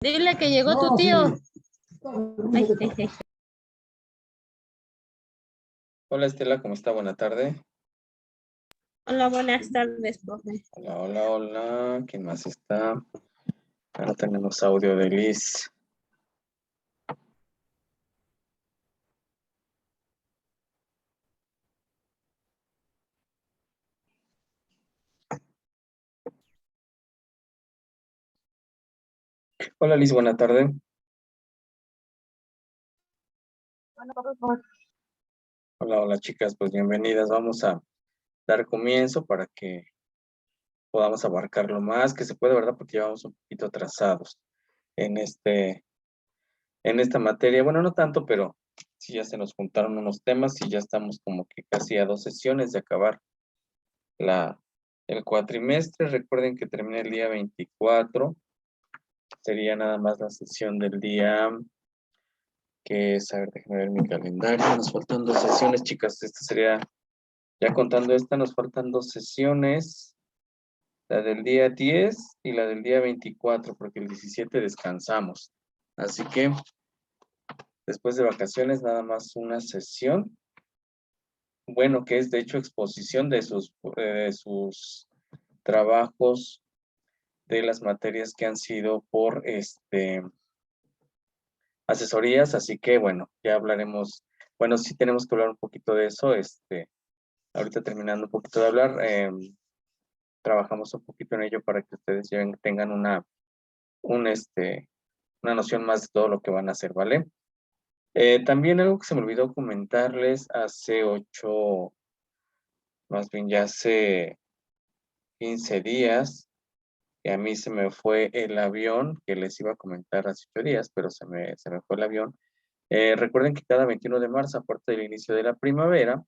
Dile que llegó tu tío. Ay, ay, ay. Hola Estela, ¿cómo está? Buena tarde. Hola, buenas tardes, profe. Hola, hola, hola. ¿Quién más está? Ahora tenemos audio de Liz. Hola Liz, buena tarde. Hola, hola chicas, pues bienvenidas. Vamos a dar comienzo para que podamos abarcar lo más que se puede, ¿verdad? Porque ya vamos un poquito atrasados en esta materia. Bueno, no tanto, pero sí ya se nos juntaron unos temas y ya estamos como que casi a 2 sesiones de acabar el cuatrimestre. Recuerden que termina el día 24. Sería nada más la sesión del día que es, a ver, déjenme ver mi calendario. Nos faltan 2 sesiones, chicas. Esta sería, ya contando esta, nos faltan 2 sesiones. La del día 10 y la del día 24, porque el 17 descansamos. Así que después de vacaciones, nada más una sesión. Bueno, que es de hecho exposición de sus trabajos de las materias que han sido por asesorías, así que bueno, ya hablaremos, bueno, sí tenemos que hablar un poquito de eso, ahorita terminando un poquito de hablar, trabajamos un poquito en ello para que ustedes tengan una noción más de todo lo que van a hacer, ¿vale? También algo que se me olvidó comentarles más bien ya hace 15 días, que a mí se me fue el avión, que les iba a comentar hace 8 días, pero se me fue el avión. Recuerden que cada 21 de marzo, aparte del inicio de la primavera,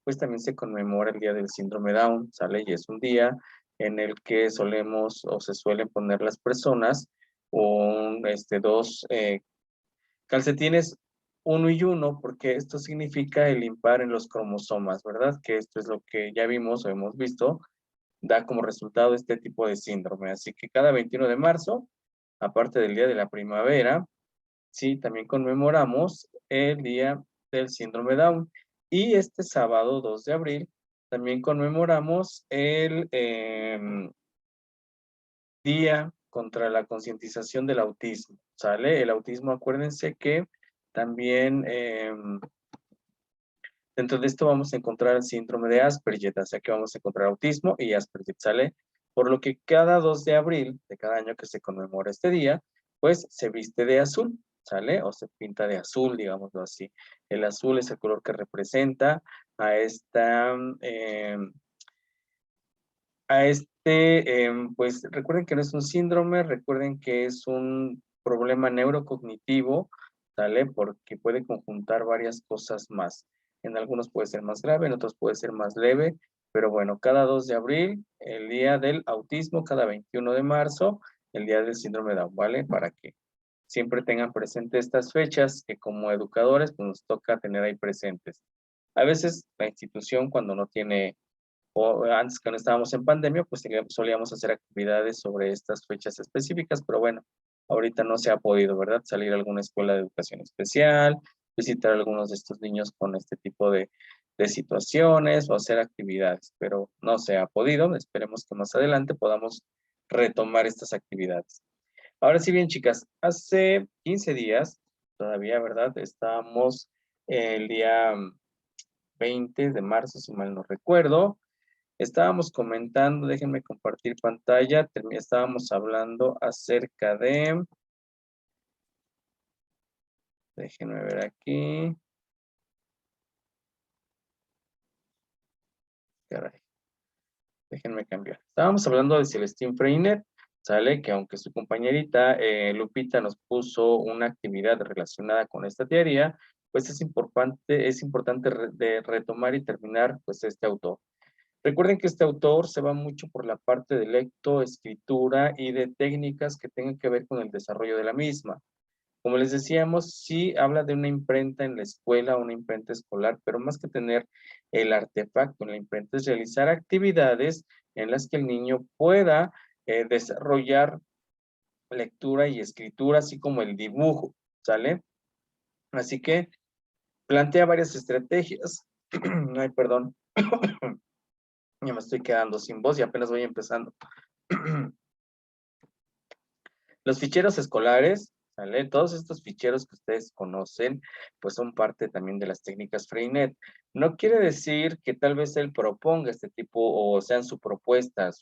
pues también se conmemora el Día del Síndrome Down, ¿sale? Y es un día en el que solemos o se suelen poner las personas dos calcetines uno y uno, porque esto significa el impar en los cromosomas, ¿verdad? Que esto es lo que ya vimos o hemos visto, da como resultado este tipo de síndrome. Así que cada 21 de marzo, aparte del Día de la Primavera, sí, también conmemoramos el Día del Síndrome Down. Y este sábado 2 de abril también conmemoramos el Día contra la concientización del autismo, ¿sale? El autismo, acuérdense que también dentro de esto vamos a encontrar el síndrome de Asperger, o sea que vamos a encontrar autismo y Asperger, ¿sale? Por lo que cada 2 de abril de cada año que se conmemora este día, pues se viste de azul, ¿sale? O se pinta de azul, digámoslo así. El azul es el color que representa a pues recuerden que no es un síndrome, recuerden que es un problema neurocognitivo, ¿sale? Porque puede conjuntar varias cosas más. En algunos puede ser más grave, en otros puede ser más leve, pero bueno, cada 2 de abril, el día del autismo, cada 21 de marzo, el día del síndrome Down, ¿vale? Para que siempre tengan presente estas fechas que como educadores pues nos toca tener ahí presentes. A veces la institución cuando no tiene o antes que no estábamos en pandemia, pues solíamos hacer actividades sobre estas fechas específicas, pero bueno, ahorita no se ha podido, ¿verdad? Salir a alguna escuela de educación especial, visitar a algunos de estos niños con este tipo de situaciones o hacer actividades, pero no se ha podido. Esperemos que más adelante podamos retomar estas actividades. Ahora sí bien, chicas, hace 15 días, todavía, ¿verdad? Estábamos el día 20 de marzo, si mal no recuerdo. Estábamos comentando, déjenme compartir pantalla, estábamos hablando acerca de, déjenme ver aquí, caray, déjenme cambiar. Estábamos hablando de Celestine Freinet, sale que aunque su compañerita Lupita nos puso una actividad relacionada con esta teoría, pues es importante de retomar y terminar pues este autor. Recuerden que este autor se va mucho por la parte de lectoescritura y de técnicas que tengan que ver con el desarrollo de la misma. Como les decíamos, sí habla de una imprenta en la escuela, una imprenta escolar, pero más que tener el artefacto en la imprenta es realizar actividades en las que el niño pueda desarrollar lectura y escritura, así como el dibujo, ¿sale? Así que plantea varias estrategias. Ay, perdón. Ya me estoy quedando sin voz y apenas voy empezando. Los ficheros escolares, ¿sale? Todos estos ficheros que ustedes conocen, pues son parte también de las técnicas Freinet. No quiere decir que tal vez él proponga este tipo o sean su propuesta, de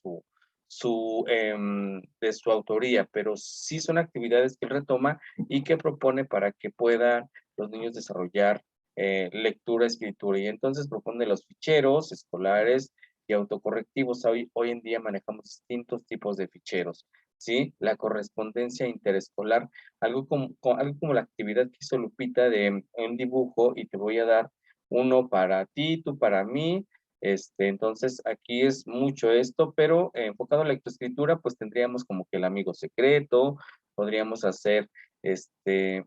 su autoría, pero sí son actividades que él retoma y que propone para que puedan los niños desarrollar lectura, escritura. Y entonces propone los ficheros escolares y autocorrectivos. Hoy en día manejamos distintos tipos de ficheros. ¿Sí? La correspondencia interescolar, algo como la actividad que hizo Lupita de un dibujo y te voy a dar uno para ti, tú para mí, entonces aquí es mucho esto, pero enfocado a la lectoescritura, pues tendríamos como que el amigo secreto, podríamos hacer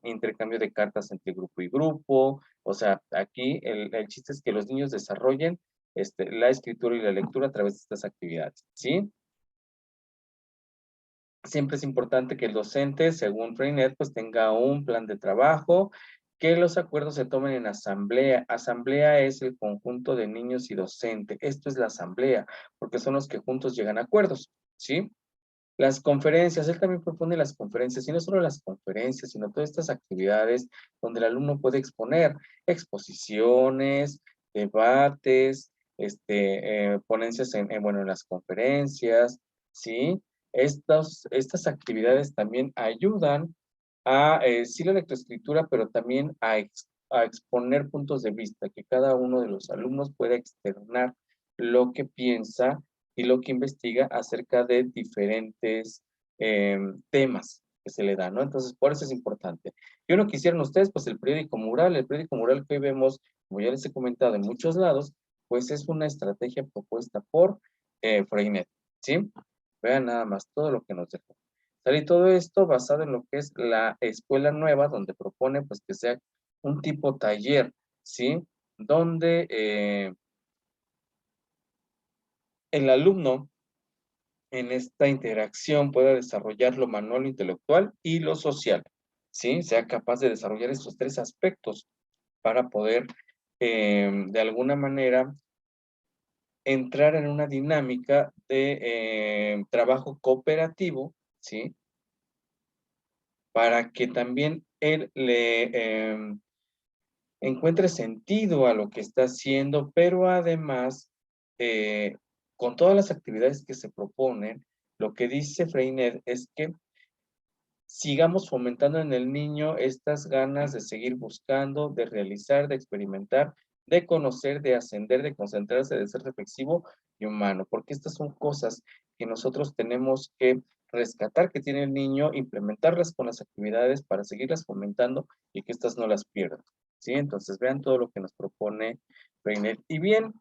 intercambio de cartas entre grupo y grupo, o sea, aquí el chiste es que los niños desarrollen la escritura y la lectura a través de estas actividades, ¿sí? Siempre es importante que el docente, según Freinet, pues tenga un plan de trabajo, que los acuerdos se tomen en asamblea. Asamblea es el conjunto de niños y docente. Esto es la asamblea, porque son los que juntos llegan a acuerdos, ¿sí? Las conferencias, él también propone las conferencias, y no solo las conferencias, sino todas estas actividades donde el alumno puede exponer exposiciones, debates, ponencias bueno, en las conferencias, ¿sí? Estas actividades también ayudan a, sí, la lectoescritura, pero también a exponer puntos de vista, que cada uno de los alumnos pueda externar lo que piensa y lo que investiga acerca de diferentes temas que se le dan, ¿no? Entonces, por eso es importante. ¿Qué no quisieran ustedes? Pues el periódico mural que hoy vemos, como ya les he comentado en muchos lados, pues es una estrategia propuesta por Freinet, ¿sí? Vean nada más todo lo que nos dejó. Y todo esto basado en lo que es la escuela nueva, donde propone pues que sea un tipo taller, ¿sí? Donde el alumno en esta interacción pueda desarrollar lo manual, lo intelectual y lo social, ¿sí? Sea capaz de desarrollar estos tres aspectos para poder, de alguna manera, entrar en una dinámica de trabajo cooperativo, ¿sí? Para que también él le encuentre sentido a lo que está haciendo, pero además, con todas las actividades que se proponen, lo que dice Freinet es que sigamos fomentando en el niño estas ganas de seguir buscando, de realizar, de experimentar, de conocer, de ascender, de concentrarse, de ser reflexivo y humano, porque estas son cosas que nosotros tenemos que rescatar que tiene el niño, implementarlas con las actividades para seguirlas fomentando y que estas no las pierdan, ¿sí? Entonces vean todo lo que nos propone Freinet. Y bien,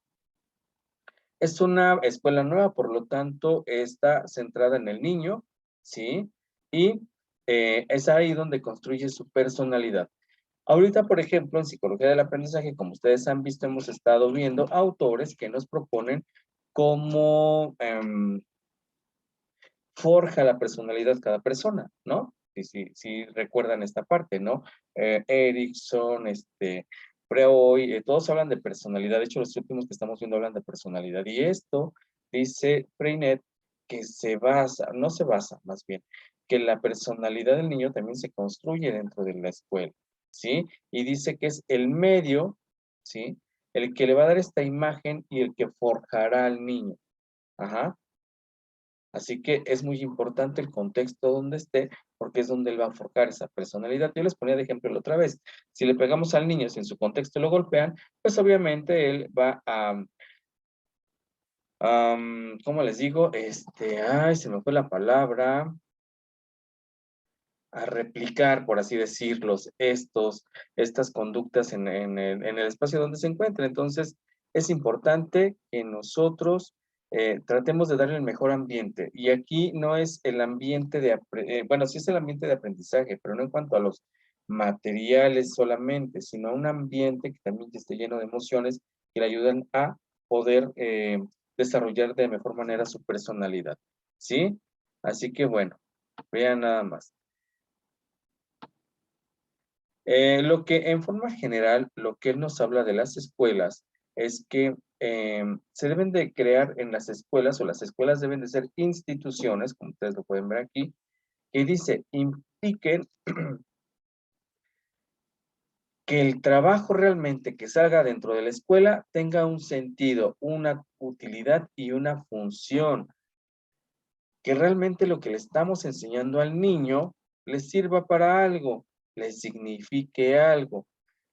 es una escuela nueva, por lo tanto, está centrada en el niño, ¿sí? Y es ahí donde construye su personalidad. Ahorita, por ejemplo, en psicología del aprendizaje, como ustedes han visto, hemos estado viendo autores que nos proponen cómo forja la personalidad cada persona, ¿no? Si recuerdan esta parte, ¿no? Erickson, Freud, todos hablan de personalidad. De hecho, los últimos que estamos viendo hablan de personalidad. Y esto, dice Freinet, que se basa, no se basa, más bien, que la personalidad del niño también se construye dentro de la escuela, ¿sí? Y dice que es el medio, ¿sí? El que le va a dar esta imagen y el que forjará al niño. Ajá. Así que es muy importante el contexto donde esté, porque es donde él va a forjar esa personalidad. Yo les ponía de ejemplo la otra vez. Si le pegamos al niño, si en su contexto lo golpean, pues obviamente él va a, ¿cómo les digo? Ay, se me fue la palabra, a replicar, por así decirlo, estas conductas en el espacio donde se encuentra. Entonces, es importante que nosotros tratemos de darle el mejor ambiente. Y aquí no es el ambiente bueno, sí es el ambiente de aprendizaje, pero no en cuanto a los materiales solamente, sino un ambiente que también esté lleno de emociones que le ayudan a poder desarrollar de mejor manera su personalidad. ¿Sí? Así que bueno, vean nada más. Lo que en forma general, lo que él nos habla de las escuelas es que se deben de crear en las escuelas, o las escuelas deben de ser instituciones, como ustedes lo pueden ver aquí, que dice, impliquen que el trabajo realmente que salga dentro de la escuela tenga un sentido, una utilidad y una función, que realmente lo que le estamos enseñando al niño le sirva para algo, le signifique algo,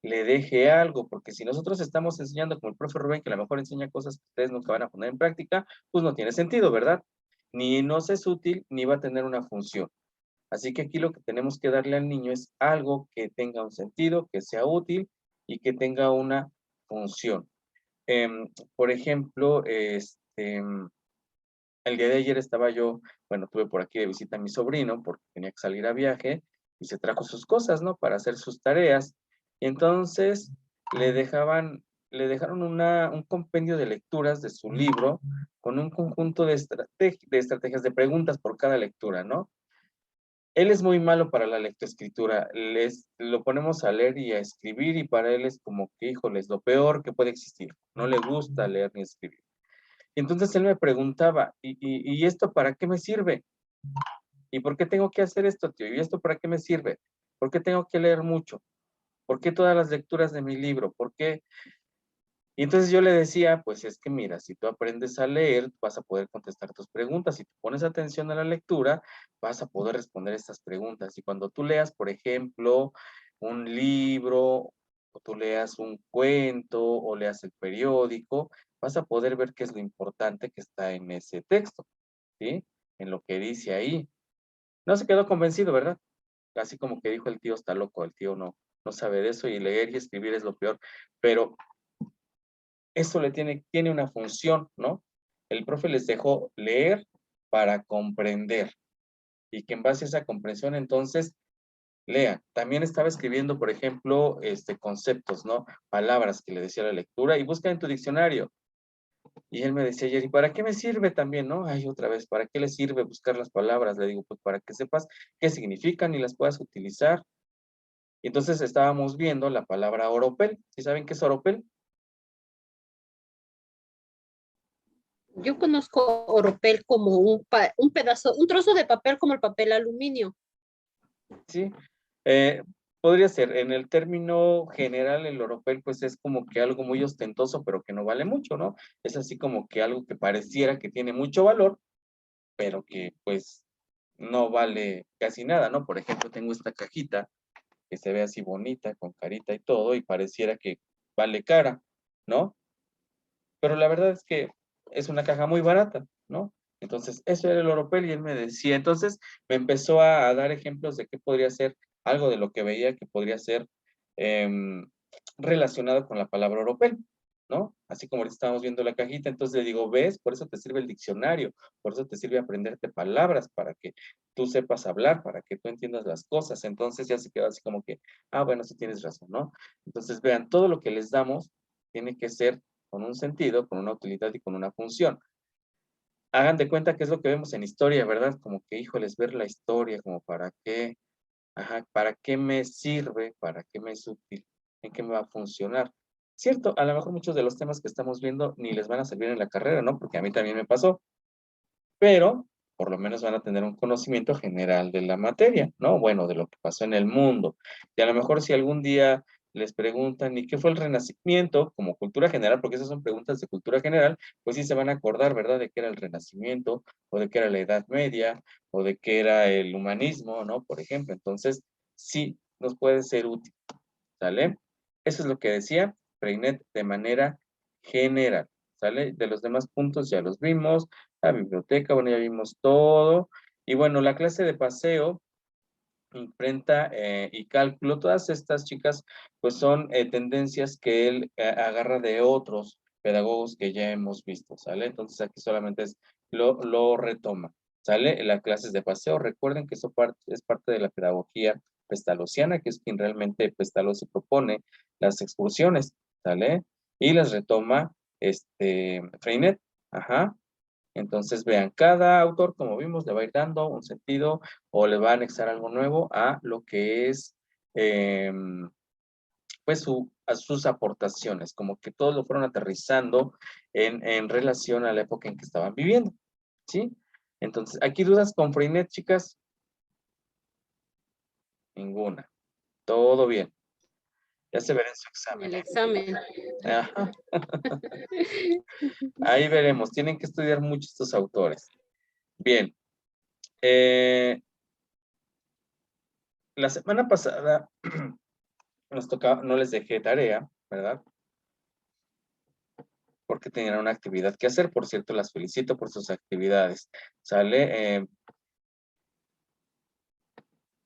le deje algo, porque si nosotros estamos enseñando como el profe Rubén, que a lo mejor enseña cosas que ustedes nunca van a poner en práctica, pues no tiene sentido, ¿verdad? Ni nos es útil, ni va a tener una función. Así que aquí lo que tenemos que darle al niño es algo que tenga un sentido, que sea útil y que tenga una función. Por ejemplo, el día de ayer estaba yo, bueno, tuve por aquí de visita a mi sobrino porque tenía que salir a viaje y se trajo sus cosas, ¿no? Para hacer sus tareas. Y entonces le dejaron un compendio de lecturas de su libro con un conjunto de estrategias, de preguntas por cada lectura, ¿no? Él es muy malo para la lectoescritura. Lo ponemos a leer y a escribir y para él es como que, híjole, es lo peor que puede existir. No le gusta leer ni escribir. Y entonces él me preguntaba, ¿y esto para qué me sirve? ¿Y por qué tengo que hacer esto, tío? ¿Y esto para qué me sirve? ¿Por qué tengo que leer mucho? ¿Por qué todas las lecturas de mi libro? ¿Por qué? Y entonces yo le decía, pues es que mira, si tú aprendes a leer, vas a poder contestar tus preguntas. Si tú pones atención a la lectura, vas a poder responder estas preguntas. Y cuando tú leas, por ejemplo, un libro, o tú leas un cuento, o leas el periódico, vas a poder ver qué es lo importante que está en ese texto, ¿sí? En lo que dice ahí. No se quedó convencido, ¿verdad? Así como que dijo el tío está loco, el tío no sabe de eso y leer y escribir es lo peor. Pero eso tiene una función, ¿no? El profe les dejó leer para comprender y que en base a esa comprensión entonces lean. También estaba escribiendo, por ejemplo, conceptos, ¿no? Palabras que le decía la lectura y busca en tu diccionario. Y él me decía ayer, ¿y para qué me sirve también, no? Ay, otra vez, ¿para qué le sirve buscar las palabras? Le digo, pues para que sepas qué significan y las puedas utilizar. Y entonces estábamos viendo la palabra oropel. ¿Sí saben qué es oropel? Yo conozco oropel como un pedazo, un trozo de papel como el papel aluminio. Sí. Eh, Podría ser, en el término general, el oropel, pues es como que algo muy ostentoso, pero que no vale mucho, ¿no? Es así como que algo que pareciera que tiene mucho valor, pero que pues no vale casi nada, ¿no? Por ejemplo, tengo esta cajita que se ve así bonita, con carita y todo, y pareciera que vale cara, ¿no? Pero la verdad es que es una caja muy barata, ¿no? Entonces, eso era el oropel y él me decía, entonces me empezó a dar ejemplos de qué podría ser algo de lo que veía que podría ser relacionado con la palabra oropel, ¿no? Así como ahorita estábamos viendo la cajita, entonces le digo, ¿ves? Por eso te sirve el diccionario, por eso te sirve aprenderte palabras, para que tú sepas hablar, para que tú entiendas las cosas. Entonces ya se quedó así como que, bueno, sí tienes razón, ¿no? Entonces vean, todo lo que les damos tiene que ser con un sentido, con una utilidad y con una función. Hagan de cuenta que es lo que vemos en historia, ¿verdad? Como que, híjoles, ver la historia, como para qué, ajá, para qué me sirve, para qué me es útil, en qué me va a funcionar. Cierto, a lo mejor muchos de los temas que estamos viendo ni les van a servir en la carrera, ¿no? Porque a mí también me pasó, pero por lo menos van a tener un conocimiento general de la materia, ¿no? Bueno, de lo que pasó en el mundo. Y a lo mejor si algún día les preguntan, ¿y qué fue el Renacimiento? Como cultura general, porque esas son preguntas de cultura general, pues sí se van a acordar, ¿verdad? De qué era el Renacimiento, o de qué era la Edad Media, o de qué era el humanismo, ¿no? Por ejemplo, entonces sí nos puede ser útil, ¿sale? Eso es lo que decía Freinet de manera general, ¿sale? De los demás puntos ya los vimos, la biblioteca, bueno, ya vimos todo. Y bueno, la clase de paseo, imprenta y cálculo, todas estas chicas, pues son tendencias que él agarra de otros pedagogos que ya hemos visto, ¿sale? Entonces aquí solamente lo retoma, ¿sale? Las clases de paseo, recuerden que eso es parte de la pedagogía pestalozziana, que es quien realmente Pestalozzi propone las excursiones, ¿sale? Y las retoma Freinet, ajá. Entonces, vean, cada autor, como vimos, le va a ir dando un sentido o le va a anexar algo nuevo a lo que es, pues, a sus aportaciones, como que todos lo fueron aterrizando en relación a la época en que estaban viviendo, ¿sí? Entonces, ¿aquí dudas con Freinet, chicas? Ninguna. Todo bien. Ya se verá en su examen, El ¿eh? examen. Ajá. Ahí veremos. Tienen que estudiar mucho estos autores. Bien. La semana pasada nos tocaba, no les dejé tarea, ¿verdad? Porque tenían una actividad que hacer. Por cierto, las felicito por sus actividades. ¿Sale?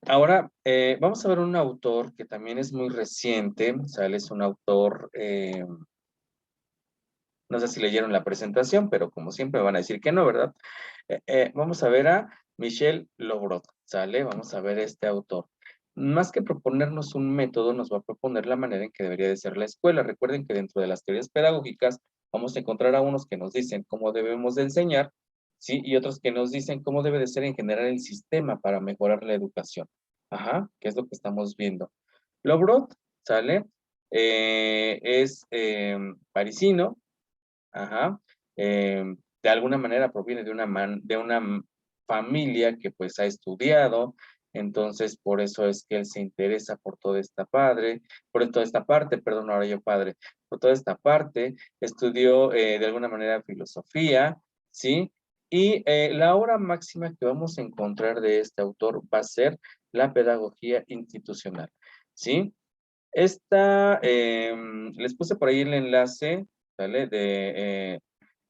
Ahora, vamos a ver un autor que también es muy reciente, ¿sale? Es un autor, no sé si leyeron la presentación, pero como siempre van a decir que no, ¿verdad? Vamos a ver a Michel Lobrot, ¿sale? Vamos a ver este autor. Más que proponernos un método, nos va a proponer la manera en que debería de ser la escuela. Recuerden que dentro de las teorías pedagógicas vamos a encontrar a unos que nos dicen cómo debemos de enseñar, ¿sí? Y otros que nos dicen cómo debe de ser en general el sistema para mejorar la educación. Ajá, que es lo que estamos viendo. Lobrot, ¿sale? Es parisino, ajá. De alguna manera proviene de una familia que pues ha estudiado, entonces por eso es que él se interesa por toda esta por toda esta parte, perdón, ahora yo padre, por toda esta parte, estudió de alguna manera filosofía, ¿sí? Y la obra máxima que vamos a encontrar de este autor va a ser la pedagogía institucional, ¿sí? Esta, les puse por ahí el enlace, ¿vale?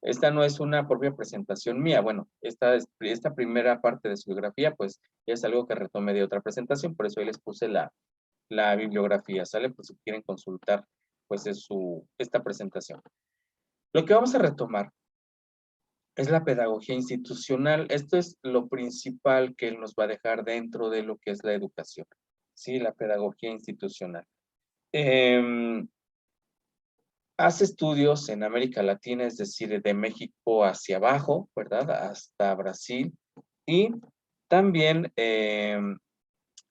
Esta no es una propia presentación mía, bueno, esta primera parte de su biografía, pues, ya es algo que retomé de otra presentación, por eso ahí les puse la bibliografía, ¿sale? Pues si quieren consultar, pues, esta presentación. Lo que vamos a retomar es la pedagogía institucional. Esto es lo principal que él nos va a dejar dentro de lo que es la educación, ¿sí? La pedagogía institucional. Hace estudios en América Latina, es decir, de México hacia abajo, ¿verdad? Hasta Brasil y también en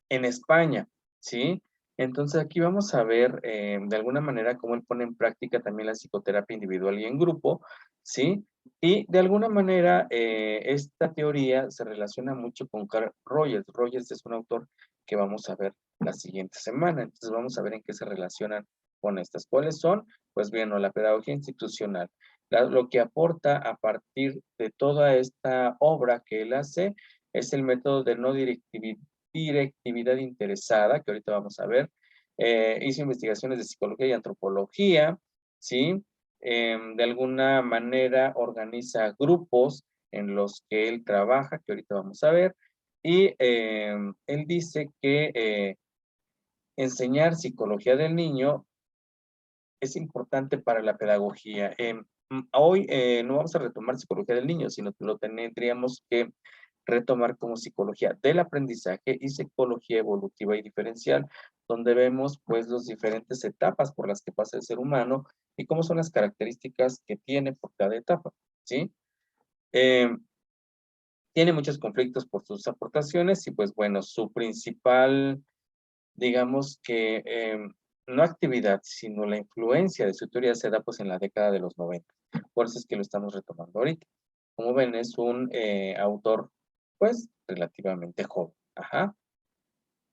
España, ¿sí? Entonces aquí vamos a ver de alguna manera cómo él pone en práctica también la psicoterapia individual y en grupo, ¿sí? Y de alguna manera esta teoría se relaciona mucho con Carl Rogers. Rogers es un autor que vamos a ver la siguiente semana. Entonces vamos a ver en qué se relacionan con estas. ¿Cuáles son? Pues bien, no, la pedagogía institucional. Lo que aporta a partir de toda esta obra que él hace es el método de no directividad interesada, que ahorita vamos a ver. Hizo investigaciones de psicología y antropología, ¿sí? De alguna manera organiza grupos en los que él trabaja, que ahorita vamos a ver, y él dice que enseñar psicología del niño es importante para la pedagogía. Hoy no vamos a retomar psicología del niño, sino que lo tendríamos que retomar como psicología del aprendizaje y psicología evolutiva y diferencial, donde vemos pues las diferentes etapas por las que pasa el ser humano y cómo son las características que tiene por cada etapa, ¿sí? Tiene muchos conflictos por sus aportaciones y pues bueno, su principal, digamos que, no actividad, sino la influencia de su teoría se da pues en la década de los 90. Por eso es que lo estamos retomando ahorita. Como ven, es un autor pues relativamente joven. Ajá.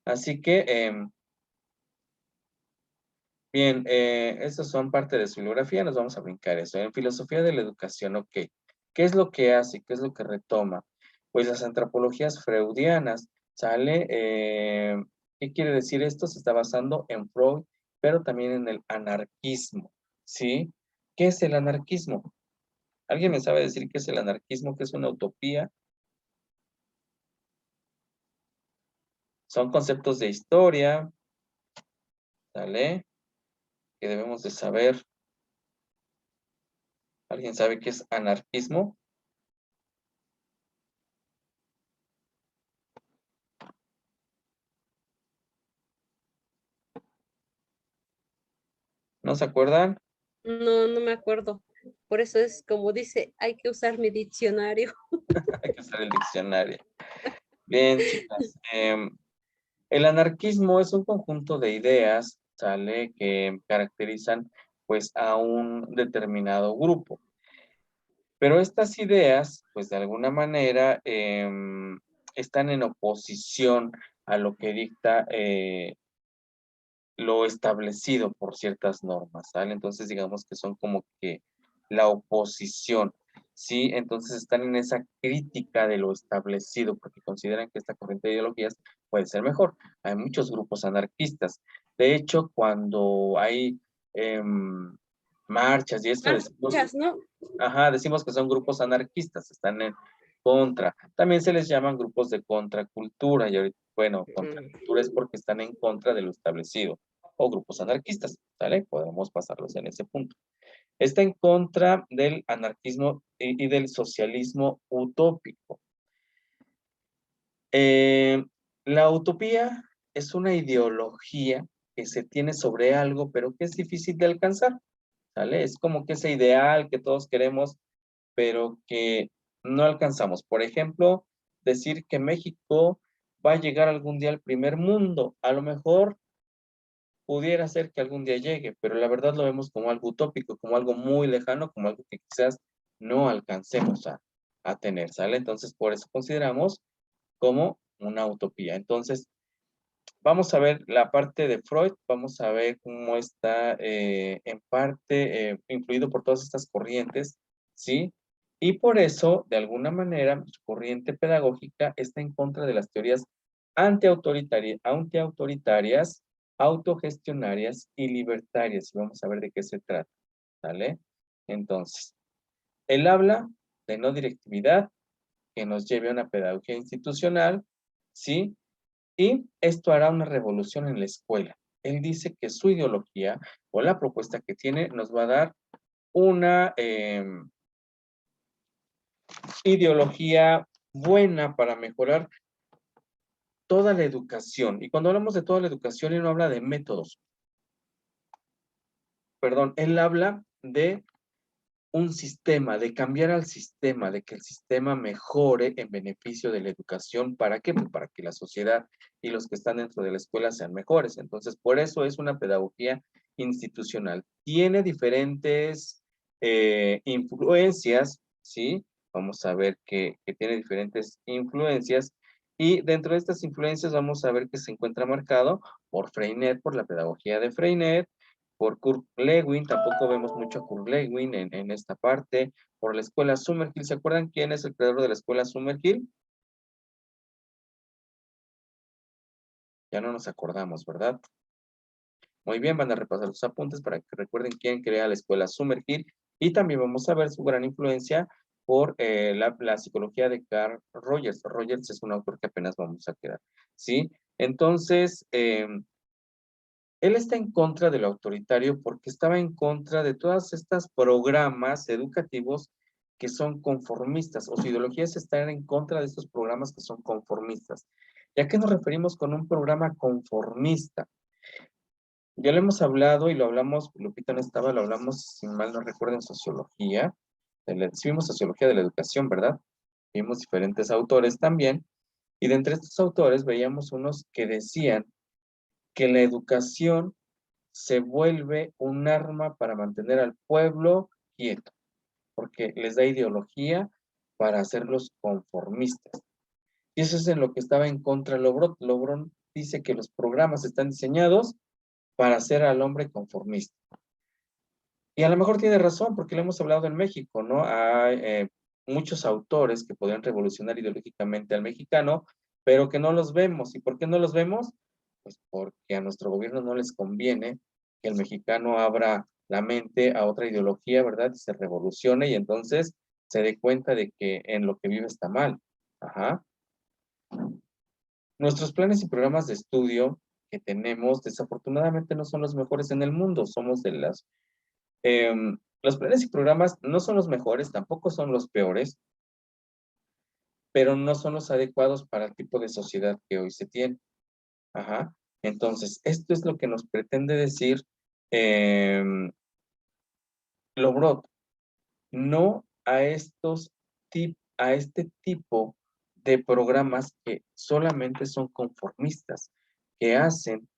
Así que, bien, esas son parte de su bibliografía, nos vamos a brincar eso. En filosofía de la educación, ok. ¿Qué es lo que hace? ¿Qué es lo que retoma? Pues las antropologías freudianas, ¿sale? ¿Qué quiere decir esto? Se está basando en Freud, pero también en el anarquismo, ¿sí? ¿Qué es el anarquismo? ¿Alguien me sabe decir qué es el anarquismo? ¿Qué es una utopía? Son conceptos de historia, ¿sale? Que debemos de saber. ¿Alguien sabe qué es anarquismo? ¿No se acuerdan? No, no me acuerdo. Por eso es como dice, hay que usar mi diccionario. Hay que usar el diccionario. Bien, chicas. El anarquismo es un conjunto de ideas, ¿sale? Que caracterizan, pues, a un determinado grupo. Pero estas ideas, pues, de alguna manera, están en oposición a lo que dicta lo establecido por ciertas normas, ¿sale? Entonces, digamos que son como que la oposición, ¿sí? Entonces están en esa crítica de lo establecido, porque consideran que esta corriente de ideologías puede ser mejor. Hay muchos grupos anarquistas. De hecho, cuando hay marchas y esto decimos, Marchas, ¿no? ajá, decimos que son grupos anarquistas, están en contra. También se les llaman grupos de contracultura, y ahorita, bueno, contracultura es porque están en contra de lo establecido, o grupos anarquistas, ¿sale? Podemos pasarlos en ese punto. Está en contra del anarquismo y del socialismo utópico. La utopía es una ideología que se tiene sobre algo, pero que es difícil de alcanzar, ¿sale? Es como que ese ideal que todos queremos, pero que no alcanzamos. Por ejemplo, decir que México va a llegar algún día al primer mundo. A lo mejor pudiera ser que algún día llegue, pero la verdad lo vemos como algo utópico, como algo muy lejano, como algo que quizás no alcancemos a tener, ¿sale? Entonces, por eso consideramos como una utopía. Entonces, vamos a ver la parte de Freud, vamos a ver cómo está en parte influido por todas estas corrientes, ¿sí? Y por eso, de alguna manera, su corriente pedagógica está en contra de las teorías antiautoritarias, autogestionarias y libertarias. Y vamos a ver de qué se trata, ¿vale? Entonces, él habla de no directividad, que nos lleve a una pedagogía institucional, ¿sí? Y esto hará una revolución en la escuela. Él dice que su ideología o la propuesta que tiene nos va a dar una ideología buena para mejorar toda la educación. Y cuando hablamos de toda la educación, él no habla de métodos. Perdón, él habla de un sistema, de cambiar al sistema, de que el sistema mejore en beneficio de la educación. ¿Para qué? Pues para que la sociedad y los que están dentro de la escuela sean mejores. Entonces, por eso es una pedagogía institucional. Tiene diferentes influencias, ¿sí? Vamos a ver que tiene diferentes influencias y dentro de estas influencias vamos a ver que se encuentra marcado por Freinet, por la pedagogía de Freinet, por Kurt Lewin, tampoco vemos mucho a Kurt Lewin en esta parte, por la escuela Summerhill. ¿Se acuerdan quién es el creador de la escuela Summerhill? Ya no nos acordamos, ¿verdad? Muy bien, van a repasar los apuntes para que recuerden quién crea la escuela Summerhill y también vamos a ver su gran influencia por la psicología de Carl Rogers. Rogers es un autor que apenas vamos a quedar, ¿sí? Entonces, él está en contra de lo autoritario porque estaba en contra de todas estas programas educativos que son conformistas, o su ideología es estar en contra de estos programas que son conformistas. ¿Y a qué nos referimos con un programa conformista? Ya lo hemos hablado y lo hablamos, Lupita no estaba, lo hablamos, si mal no recuerdo, en sociología. Sí vimos sociología de la educación, ¿verdad? Vimos diferentes autores también. Y de entre estos autores veíamos unos que decían que la educación se vuelve un arma para mantener al pueblo quieto, porque les da ideología para hacerlos conformistas. Y eso es en lo que estaba en contra Lobrón. Lobrón dice que los programas están diseñados para hacer al hombre conformista. Y a lo mejor tiene razón, porque lo hemos hablado en México, ¿no? Hay muchos autores que podrían revolucionar ideológicamente al mexicano, pero que no los vemos. ¿Y por qué no los vemos? Pues porque a nuestro gobierno no les conviene que el mexicano abra la mente a otra ideología, ¿verdad? Y se revolucione y entonces se dé cuenta de que en lo que vive está mal. Ajá. Nuestros planes y programas de estudio que tenemos, desafortunadamente, no son los mejores en el mundo. Somos de las los planes y programas no son los mejores, tampoco son los peores, pero no son los adecuados para el tipo de sociedad que hoy se tiene. Ajá. Entonces, esto es lo que nos pretende decir Lobrot. No a a este tipo de programas que solamente son conformistas, que hacen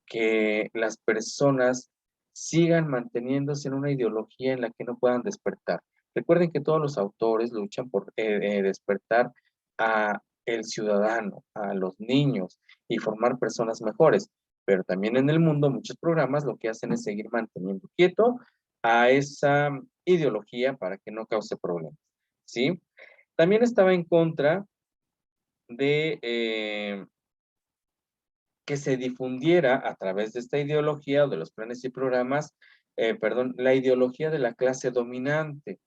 que las personas sigan manteniéndose en una ideología en la que no puedan despertar. Recuerden que todos los autores luchan por despertar a el ciudadano, a los niños y formar personas mejores. Pero también en el mundo muchos programas lo que hacen es seguir manteniendo quieto a esa ideología para que no cause problemas, ¿sí? También estaba en contra de que se difundiera a través de esta ideología o de los planes y programas, perdón, la ideología de la clase dominante.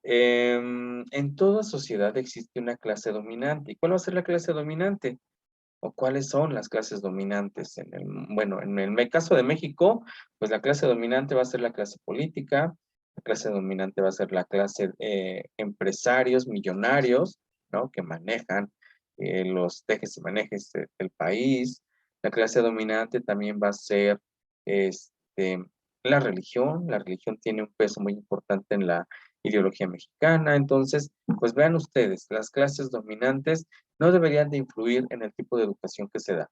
En toda sociedad existe una clase dominante. ¿Y cuál va a ser la clase dominante? ¿O cuáles son las clases dominantes? Bueno, en el caso de México, pues la clase dominante va a ser la clase política, la clase dominante va a ser la clase empresarios, millonarios, ¿no? Que manejan los tejes y manejes del país. La clase dominante también va a ser este, la religión tiene un peso muy importante en la ideología mexicana, entonces, pues vean ustedes, las clases dominantes no deberían de influir en el tipo de educación que se da.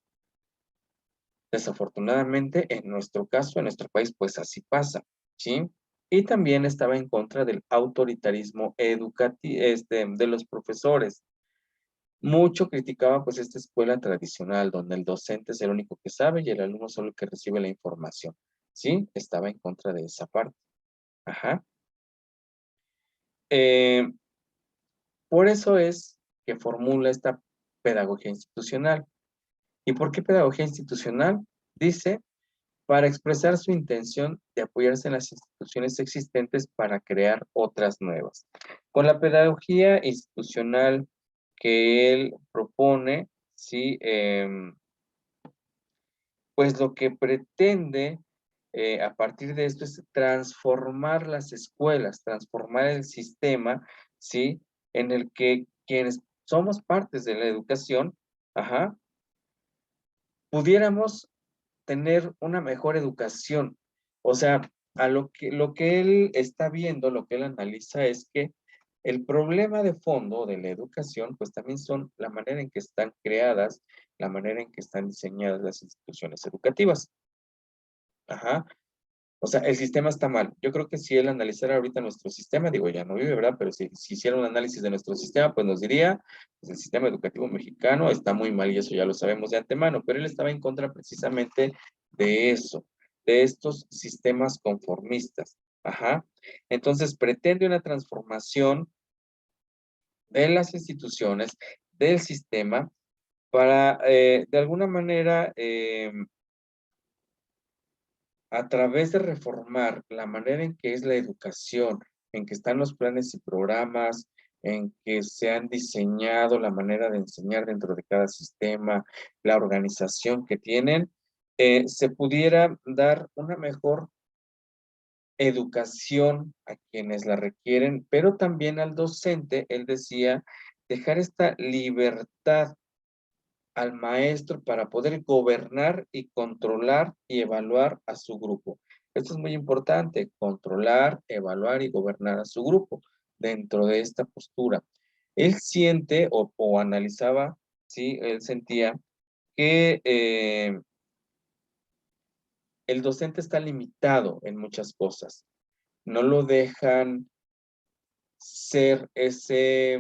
Desafortunadamente, en nuestro caso, en nuestro país, pues así pasa, ¿sí? Y también estaba en contra del autoritarismo educativo, de los profesores. Mucho criticaba pues esta escuela tradicional, donde el docente es el único que sabe y el alumno solo el que recibe la información, ¿sí? Estaba en contra de esa parte. Ajá. Eh, por eso es que formula esta pedagogía institucional. ¿Y por qué pedagogía institucional? Dice, para expresar su intención de apoyarse en las instituciones existentes para crear otras nuevas. Con la pedagogía institucional que él propone, sí, pues lo que pretende a partir de esto es transformar las escuelas, transformar el sistema, ¿sí? En el que quienes somos partes de la educación, ajá, pudiéramos tener una mejor educación. O sea, a lo que él está viendo, lo que él analiza es que el problema de fondo de la educación, pues también son la manera en que están creadas, la manera en que están diseñadas las instituciones educativas. Ajá. O sea, el sistema está mal. Yo creo que si él analizara ahorita nuestro sistema, digo, ya no vive, ¿verdad? Pero si hiciera un análisis de nuestro sistema, pues nos diría, pues el sistema educativo mexicano está muy mal y eso ya lo sabemos de antemano, pero él estaba en contra precisamente de eso, de estos sistemas conformistas. Ajá. Entonces, pretende una transformación de las instituciones, del sistema, para, de alguna manera, a través de reformar la manera en que es la educación, en que están los planes y programas, en que se han diseñado la manera de enseñar dentro de cada sistema, la organización que tienen, se pudiera dar una mejor educación a quienes la requieren, pero también al docente, él decía, dejar esta libertad al maestro para poder gobernar y controlar y evaluar a su grupo. Esto es muy importante, controlar, evaluar y gobernar a su grupo dentro de esta postura. Él siente o analizaba, sí, él sentía que el docente está limitado en muchas cosas. No lo dejan ser ese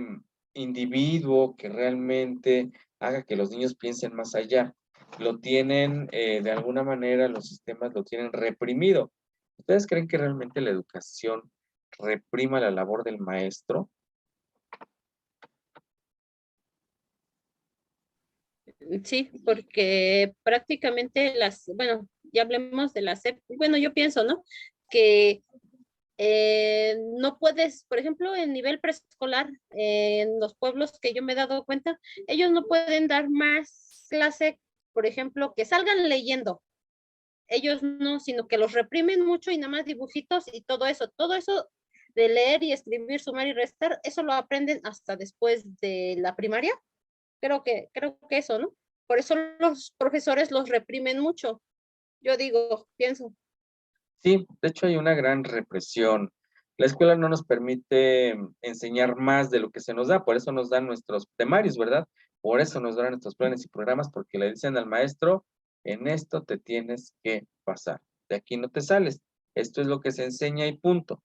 individuo que realmente haga que los niños piensen más allá. Lo tienen, de alguna manera, los sistemas lo tienen reprimido. ¿Ustedes creen que realmente la educación reprima la labor del maestro? Sí, porque prácticamente bueno, ya hablemos de la SEP, bueno, yo pienso, ¿no? Que no puedes, por ejemplo, en nivel preescolar, en los pueblos que yo me he dado cuenta, ellos no pueden dar más clase, por ejemplo, que salgan leyendo. Ellos no, sino que los reprimen mucho y nada más dibujitos y todo eso de leer y escribir, sumar y restar, eso lo aprenden hasta después de la primaria. Creo que eso, ¿no? Por eso los profesores los reprimen mucho. Yo digo, pienso. Sí, de hecho hay una gran represión. La escuela no nos permite enseñar más de lo que se nos da, por eso nos dan nuestros temarios, ¿verdad? Por eso nos dan nuestros planes y programas, porque le dicen al maestro, en esto te tienes que pasar, de aquí no te sales, esto es lo que se enseña y punto.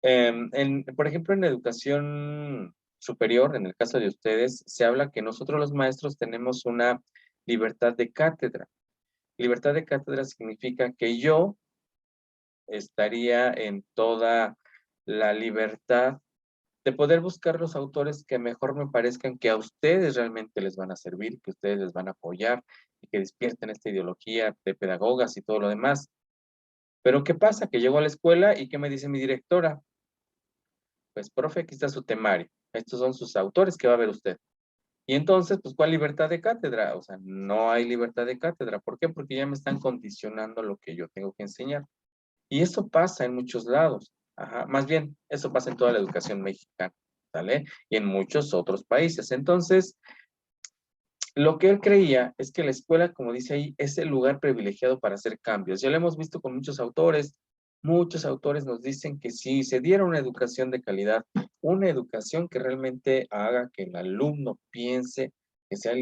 Por ejemplo, en educación superior, en el caso de ustedes, se habla que nosotros los maestros tenemos una libertad de cátedra. Libertad de cátedra significa que yo estaría en toda la libertad de poder buscar los autores que mejor me parezcan que a ustedes realmente les van a servir, que ustedes les van a apoyar y que despierten esta ideología de pedagogas y todo lo demás. Pero ¿qué pasa? Que llego a la escuela y ¿qué me dice mi directora? Pues, profe, aquí está su temario. Estos son sus autores que va a ver usted. Y entonces, pues, ¿cuál libertad de cátedra? O sea, no hay libertad de cátedra. ¿Por qué? Porque ya me están condicionando lo que yo tengo que enseñar. Y eso pasa en muchos lados. Ajá. Más bien, eso pasa en toda la educación mexicana, ¿sale? Y en muchos otros países. Entonces, lo que él creía es que la escuela, como dice ahí, es el lugar privilegiado para hacer cambios. Ya lo hemos visto con muchos autores nos dicen que si se diera una educación de calidad, una educación que realmente haga que el alumno piense, que sea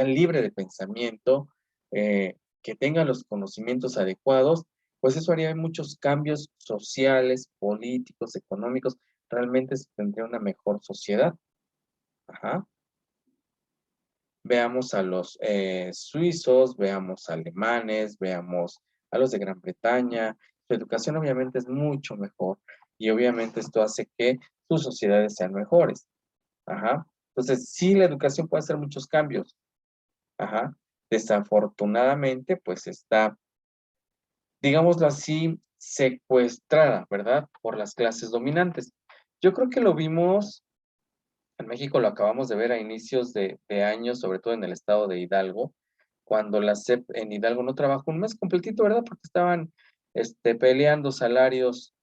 libre de pensamiento, que tenga los conocimientos adecuados, pues eso haría muchos cambios sociales, políticos, económicos, realmente se tendría una mejor sociedad. Ajá. Veamos a los suizos, veamos alemanes, veamos a los de Gran Bretaña. Su educación obviamente es mucho mejor y obviamente esto hace que sus sociedades sean mejores. Ajá. Entonces, sí, la educación puede hacer muchos cambios. Ajá. Desafortunadamente, pues está, digámoslo así, secuestrada, ¿verdad? Por las clases dominantes. Yo creo que lo vimos en México, lo acabamos de ver a inicios de año, sobre todo en el estado de Hidalgo, cuando la SEP en Hidalgo no trabajó un mes completito, ¿verdad? Porque estaban peleando salarios,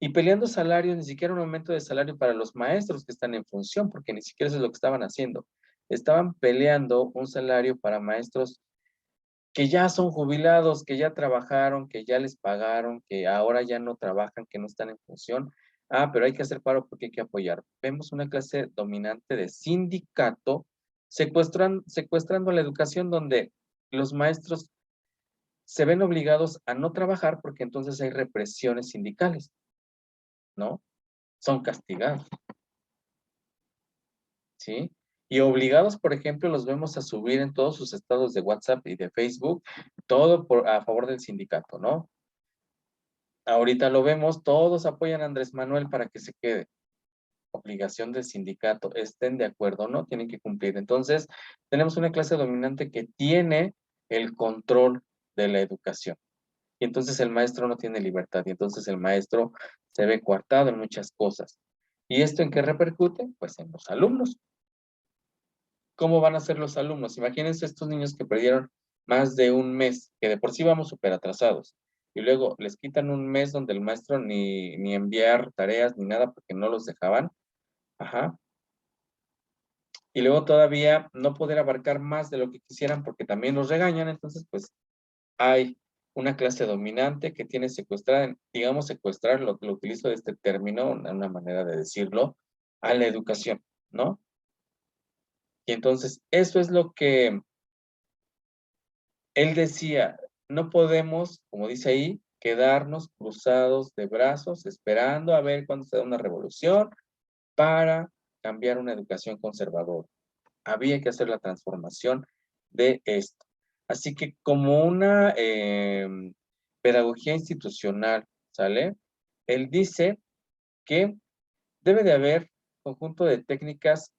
y peleando salarios, ni siquiera un aumento de salario para los maestros que están en función, porque ni siquiera eso es lo que estaban haciendo. Estaban peleando un salario para maestros que ya son jubilados, que ya trabajaron, que ya les pagaron, que ahora ya no trabajan, que no están en función. Ah, pero hay que hacer paro porque hay que apoyar. Vemos una clase dominante de sindicato secuestrando la educación donde los maestros se ven obligados a no trabajar porque entonces hay represiones sindicales, ¿no? Son castigados, ¿sí? Y obligados, por ejemplo, los vemos a subir en todos sus estados de WhatsApp y de Facebook, todo a favor del sindicato, ¿no? Ahorita lo vemos, todos apoyan a Andrés Manuel para que se quede. Obligación del sindicato, estén de acuerdo o no, tienen que cumplir. Entonces, tenemos una clase dominante que tiene el control de la educación. Y entonces el maestro no tiene libertad, y entonces el maestro se ve coartado en muchas cosas. ¿Y esto en qué repercute? Pues en los alumnos. ¿Cómo van a ser los alumnos? Imagínense estos niños que perdieron más de un mes, que de por sí vamos súper atrasados. y luego les quitan un mes donde el maestro ni enviar tareas ni nada porque no los dejaban. Ajá. Y luego todavía no poder abarcar más de lo que quisieran porque también los regañan, entonces pues hay una clase dominante que tiene secuestrada, digamos secuestrar, lo utilizo de este término, una manera de decirlo, a la educación, ¿no? Y entonces eso es lo que él decía, no podemos, como dice ahí, quedarnos cruzados de brazos esperando a ver cuándo se da una revolución para cambiar una educación conservadora. Había que hacer la transformación de esto. Así que como una pedagogía institucional, ¿sale? Él dice que debe de haber conjunto de técnicas,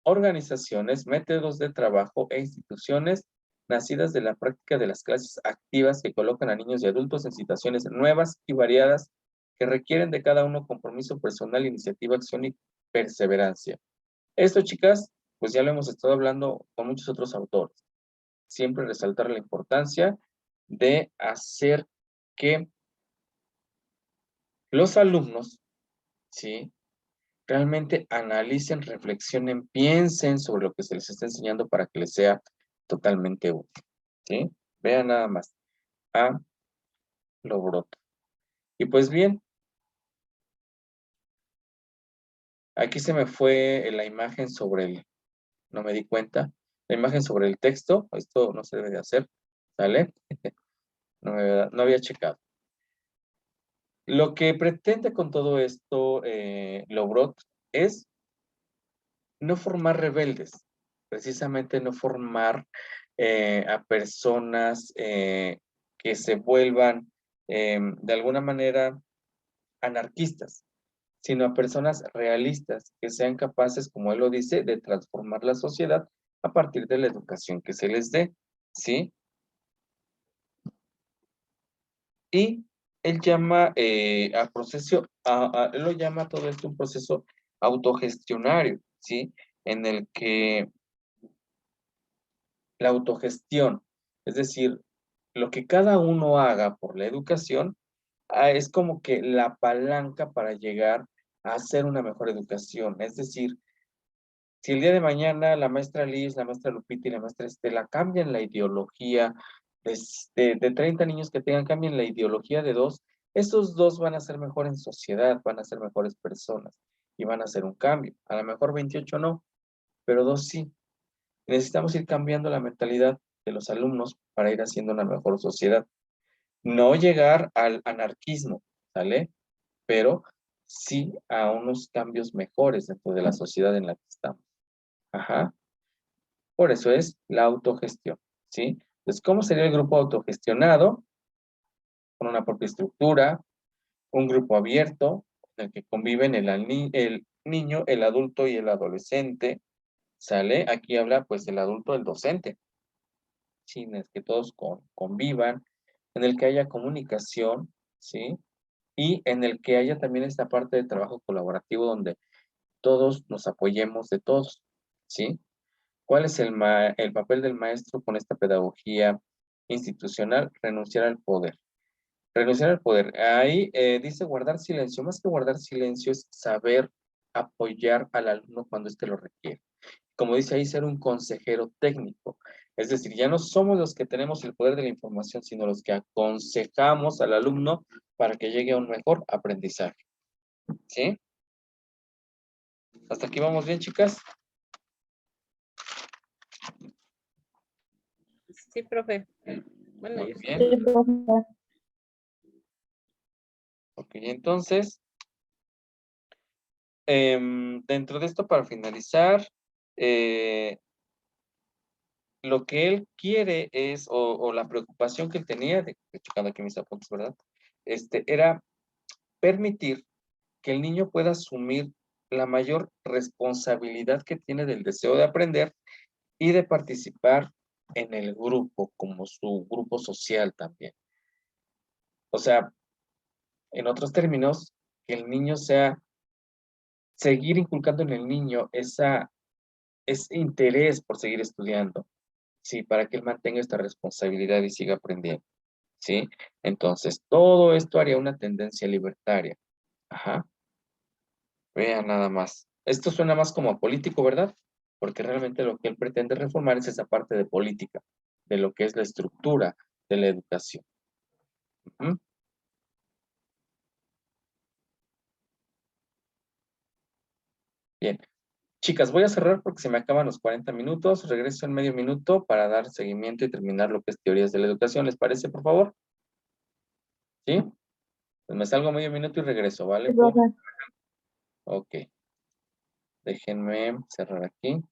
organizaciones, métodos de trabajo e instituciones nacidas de la práctica de las clases activas que colocan a niños y adultos en situaciones nuevas y variadas que requieren de cada uno compromiso personal, iniciativa, acción y perseverancia. Esto, chicas, pues ya lo hemos estado hablando con muchos otros autores. Siempre resaltar la importancia de hacer que los alumnos, ¿sí?, realmente analicen, reflexionen, piensen sobre lo que se les está enseñando para que les sea totalmente útil, ¿sí? Vean nada más a lo broto. Y pues bien, aquí se me fue la imagen sobre el, no me di cuenta, la imagen sobre el texto, esto no se debe de hacer, ¿sale? No había checado. Lo que pretende con todo esto, Lobrot, es no formar rebeldes, precisamente no formar a personas que se vuelvan de alguna manera anarquistas, sino a personas realistas que sean capaces, como él lo dice, de transformar la sociedad a partir de la educación que se les dé, ¿sí? Y él llama al proceso, él lo llama todo esto un proceso autogestionario, ¿sí? En el que la autogestión, es decir, lo que cada uno haga por la educación, es como que la palanca para llegar a hacer una mejor educación. Es decir, si el día de mañana la maestra Liz, la maestra Lupita y la maestra Estela cambian la ideología de 30 niños que tengan, cambian la ideología de dos, esos dos van a ser mejor en sociedad, van a ser mejores personas y van a hacer un cambio. A lo mejor 28 no, pero dos sí. Necesitamos ir cambiando la mentalidad de los alumnos para ir haciendo una mejor sociedad. No llegar al anarquismo, ¿sale? Pero sí a unos cambios mejores dentro de la sociedad en la que estamos. Ajá. Por eso es la autogestión, ¿sí? Entonces, ¿cómo sería el grupo autogestionado? Con una propia estructura, un grupo abierto, en el que conviven el niño, el adulto y el adolescente, ¿sale? Aquí habla, pues, el adulto, el docente, ¿sí? En el que todos convivan, en el que haya comunicación, ¿sí? Y en el que haya también esta parte de trabajo colaborativo donde todos nos apoyemos de todos, ¿sí? ¿Cuál es el papel del maestro con esta pedagogía institucional? Renunciar al poder. Renunciar al poder. Ahí dice guardar silencio. Más que guardar silencio es saber apoyar al alumno cuando éste lo requiere. Como dice ahí, ser un consejero técnico. Es decir, ya no somos los que tenemos el poder de la información, sino los que aconsejamos al alumno para que llegue a un mejor aprendizaje. ¿Sí? ¿Hasta aquí vamos bien, chicas? Sí, profe. Bueno, Muy yo sí. bien. Sí, profe. Ok, entonces, dentro de esto, para finalizar, lo que él quiere es, o la preocupación que él tenía, checando aquí mis apuntes, ¿verdad? Era permitir que el niño pueda asumir la mayor responsabilidad que tiene del deseo de aprender y de participar en el grupo, como su grupo social también. O sea, en otros términos, que el niño sea, seguir inculcando en el niño ese interés por seguir estudiando, sí, para que él mantenga esta responsabilidad y siga aprendiendo, ¿sí? Entonces, todo esto haría una tendencia libertaria. Ajá. Vean nada más. Esto suena más como a político, ¿verdad? Porque realmente lo que él pretende reformar es esa parte de política, de lo que es la estructura de la educación. Ujú. Bien. Chicas, voy a cerrar porque se me acaban los 40 minutos. Regreso en medio minuto para dar seguimiento y terminar lo que es teorías de la educación. ¿Les parece, por favor? ¿Sí? Pues me salgo medio minuto y regreso, ¿vale? Sí, profe. Ok. Déjenme cerrar aquí.